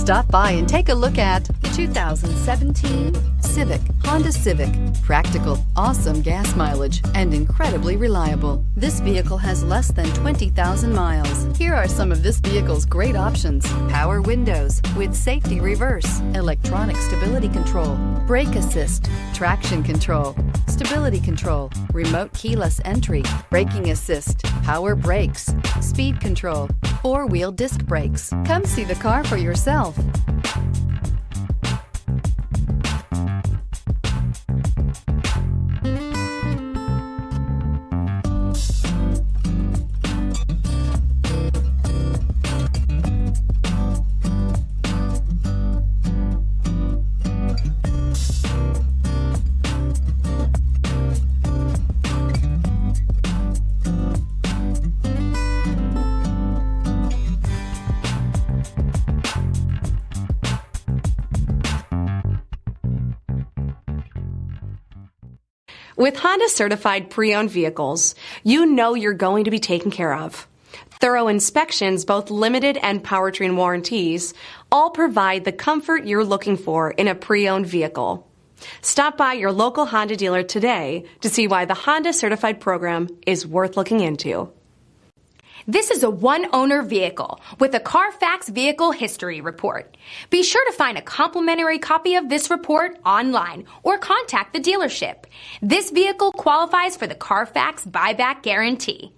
Stop by and take a look at the 2017 Civic, Honda Civic. Practical, awesome gas mileage, and incredibly reliable. This vehicle has less than 20,000 miles. Here are some of this vehicle's great options: power windows with safety reverse, electronic stability control, brake assist, traction control, stability control, remote keyless entry, braking assist, power brakes, speed control, four-wheel disc brakes. Come see the car for yourself. With Honda certified pre-owned vehicles, you know you're going to be taken care of. Thorough inspections, both limited and powertrain warranties, all provide the comfort you're looking for in a pre-owned vehicle. Stop by your local Honda dealer today to see why the Honda certified program is worth looking into. This is a one-owner vehicle with a Carfax Vehicle History Report. Be sure to find a complimentary copy of this report online or contact the dealership. This vehicle qualifies for the Carfax Buyback Guarantee.